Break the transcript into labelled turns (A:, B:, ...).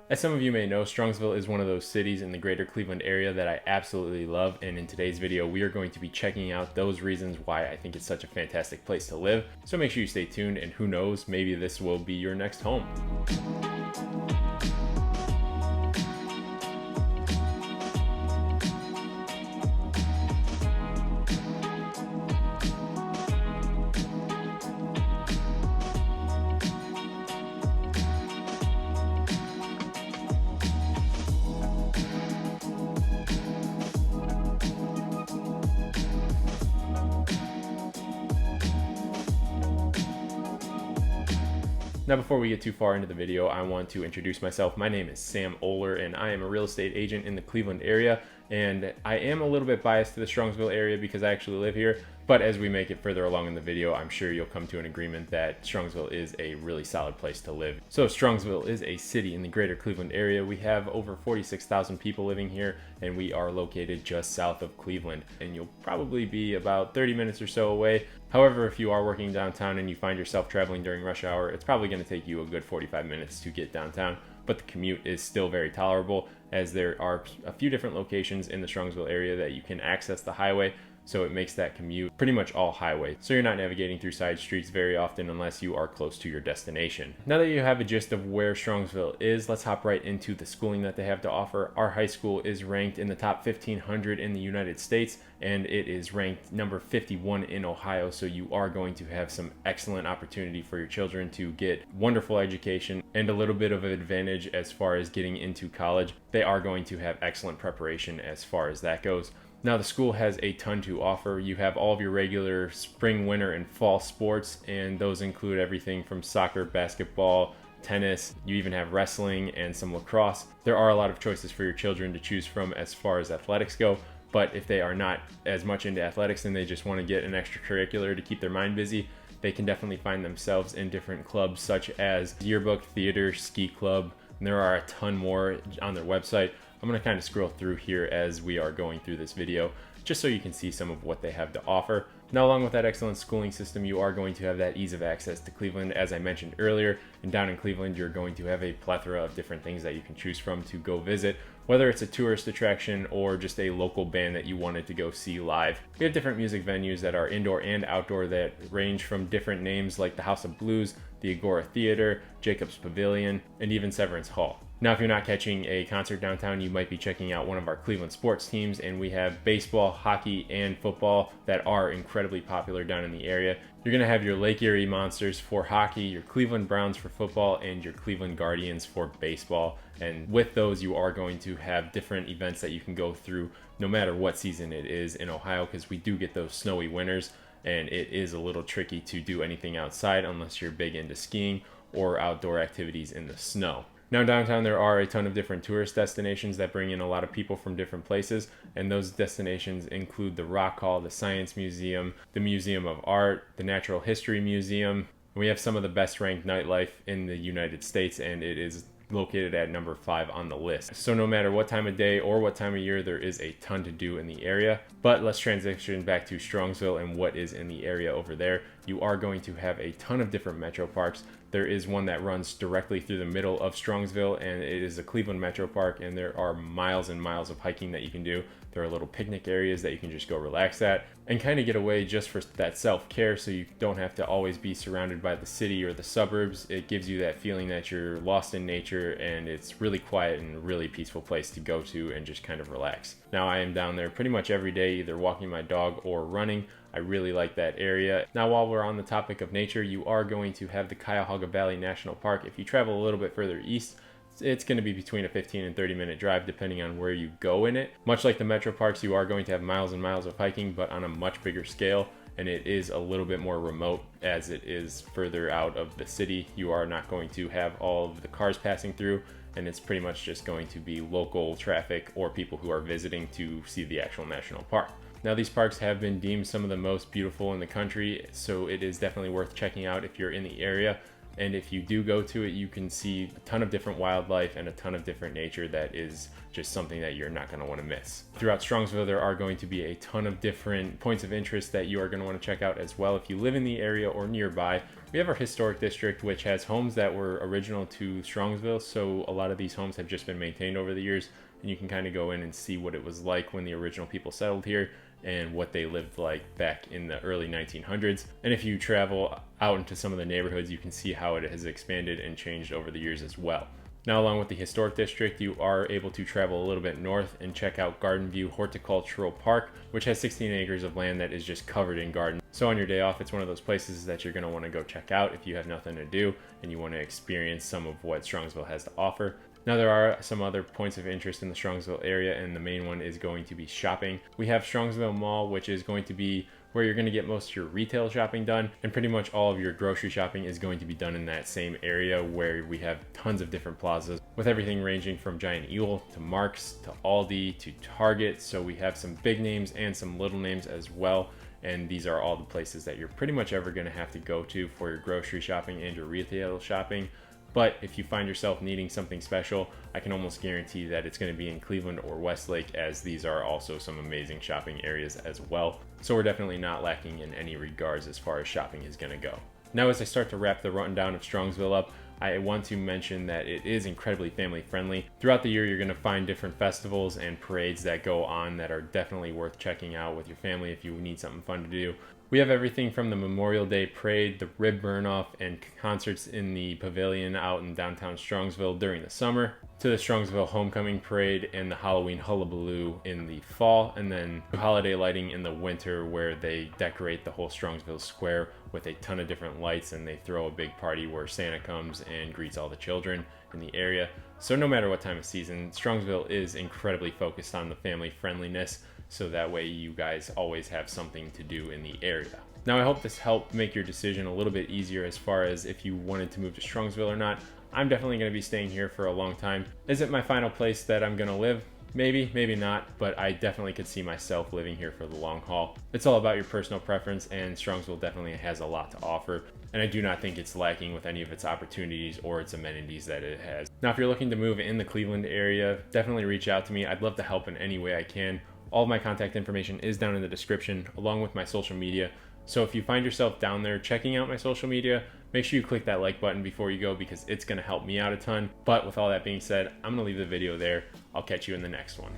A: As some of you may know, Strongsville is one of those cities in the greater Cleveland area that I absolutely love, and in today's video we are going to be checking out those reasons why I think it's such a fantastic place to live. So make sure you stay tuned, and who knows, maybe this will be your next home. Now, before we get too far into the video, I want to introduce myself. My name is Sam Oler, and I am a real estate agent in the Cleveland area. And I am a little bit biased to the Strongsville area because I actually live here. But as we make it further along in the video, I'm sure you'll come to an agreement that Strongsville is a really solid place to live. So Strongsville is a city in the greater Cleveland area. We have over 46,000 people living here, and we are located just south of Cleveland. And you'll probably be about 30 minutes or so away. However, if you are working downtown and you find yourself traveling during rush hour, it's probably going to take you a good 45 minutes to get downtown. But the commute is still very tolerable, as there are a few different locations in the Strongsville area that you can access the highway. So it makes that commute pretty much all highway. So you're not navigating through side streets very often unless you are close to your destination. Now that you have a gist of where Strongsville is, let's hop right into the schooling that they have to offer. Our high school is ranked in the top 1,500 in the United States, and it is ranked number 51 in Ohio. So you are going to have some excellent opportunity for your children to get wonderful education and a little bit of an advantage as far as getting into college. They are going to have excellent preparation as far as that goes. Now, the school has a ton to offer. You have all of your regular spring, winter, and fall sports, and those include everything from soccer, basketball, tennis. You even have wrestling and some lacrosse. There are a lot of choices for your children to choose from as far as athletics go, but if they are not as much into athletics and they just want to get an extracurricular to keep their mind busy, they can definitely find themselves in different clubs such as yearbook, theater, ski club, and there are a ton more on their website. I'm going to kind of scroll through here as we are going through this video, just so you can see some of what they have to offer. Now, along with that excellent schooling system, you are going to have that ease of access to Cleveland, as I mentioned earlier. And down in Cleveland, you're going to have a plethora of different things that you can choose from to go visit, whether it's a tourist attraction or just a local band that you wanted to go see live. We have different music venues that are indoor and outdoor that range from different names like the House of Blues, the Agora Theater, Jacobs Pavilion, and even Severance Hall. Now, if you're not catching a concert downtown, you might be checking out one of our Cleveland sports teams, and we have baseball, hockey, and football that are incredibly popular down in the area. You're going to have your Lake Erie Monsters for hockey, your Cleveland Browns for football, and your Cleveland Guardians for baseball. And with those, you are going to have different events that you can go through no matter what season it is in Ohio, because we do get those snowy winters, and it is a little tricky to do anything outside unless you're big into skiing or outdoor activities in the snow. Now, downtown, there are a ton of different tourist destinations that bring in a lot of people from different places, and those destinations include the Rock Hall, the Science Museum, the Museum of Art, the Natural History Museum. We have some of the best ranked nightlife in the United States, and it is located at number 5 on the list. So no matter what time of day or what time of year, there is a ton to do in the area. But let's transition back to Strongsville and what is in the area over there. You are going to have a ton of different metro parks. There is one that runs directly through the middle of Strongsville, and it is a Cleveland Metro Park, and there are miles and miles of hiking that you can do. There are little picnic areas that you can just go relax at and kind of get away just for that self-care, so you don't have to always be surrounded by the city or the suburbs. It gives you that feeling that you're lost in nature, and it's really quiet and a really peaceful place to go to and just kind of relax. Now, I am down there pretty much every day, either walking my dog or running. I really like that area. Now, while we're on the topic of nature, you are going to have the Cuyahoga Valley National Park. If you travel a little bit further east, it's going to be between a 15 and 30 minute drive depending on where you go in it. Much like the metro parks, you are going to have miles and miles of hiking, but on a much bigger scale, and it is a little bit more remote as it is further out of the city. You are not going to have all of the cars passing through, and it's pretty much just going to be local traffic or people who are visiting to see the actual national park. Now, these parks have been deemed some of the most beautiful in the country, so it is definitely worth checking out if you're in the area. And if you do go to it, you can see a ton of different wildlife and a ton of different nature that is just something that you're not going to want to miss. Throughout Strongsville, there are going to be a ton of different points of interest that you are going to want to check out as well if you live in the area or nearby. We have our historic district, which has homes that were original to Strongsville, so a lot of these homes have just been maintained over the years, and you can kind of go in and see what it was like when the original people settled here and what they lived like back in the early 1900s. And if you travel out into some of the neighborhoods, you can see how it has expanded and changed over the years as well. Now, along with the historic district, you are able to travel a little bit north and check out Garden View Horticultural Park, which has 16 acres of land that is just covered in gardens. So on your day off, it's one of those places that you're going to want to go check out if you have nothing to do and you want to experience some of what Strongsville has to offer. Now, there are some other points of interest in the Strongsville area, and the main one is going to be shopping. We have Strongsville Mall, which is going to be where you're going to get most of your retail shopping done, and pretty much all of your grocery shopping is going to be done in that same area, where we have tons of different plazas with everything ranging from Giant Eagle to Mark's to Aldi to Target. So we have some big names and some little names as well. And these are all the places that you're pretty much ever going to have to go to for your grocery shopping and your retail shopping. But if you find yourself needing something special, I can almost guarantee that it's going to be in Cleveland or Westlake, as these are also some amazing shopping areas as well. So we're definitely not lacking in any regards as far as shopping is going to go. Now, as I start to wrap the rundown of Strongsville up, I want to mention that it is incredibly family friendly. Throughout the year, you're going to find different festivals and parades that go on that are definitely worth checking out with your family if you need something fun to do. We have everything from the Memorial Day Parade, the Rib Burn-Off, and concerts in the pavilion out in downtown Strongsville during the summer, to the Strongsville Homecoming Parade and the Halloween Hullabaloo in the fall, and then holiday lighting in the winter, where they decorate the whole Strongsville Square with a ton of different lights, and they throw a big party where Santa comes and greets all the children in the area. So no matter what time of season, Strongsville is incredibly focused on the family friendliness, so that way you guys always have something to do in the area. Now, I hope this helped make your decision a little bit easier as far as if you wanted to move to Strongsville or not. I'm definitely going to be staying here for a long time. Is it my final place that I'm going to live? Maybe, maybe not, but I definitely could see myself living here for the long haul. It's all about your personal preference, and Strongsville definitely has a lot to offer, and I do not think it's lacking with any of its opportunities or its amenities that it has. Now, if you're looking to move in the Cleveland area, definitely reach out to me. I'd love to help in any way I can. All of my contact information is down in the description, along with my social media. So if you find yourself down there checking out my social media, make sure you click that like button before you go, because it's going to help me out a ton. But with all that being said, I'm going to leave the video there. I'll catch you in the next one.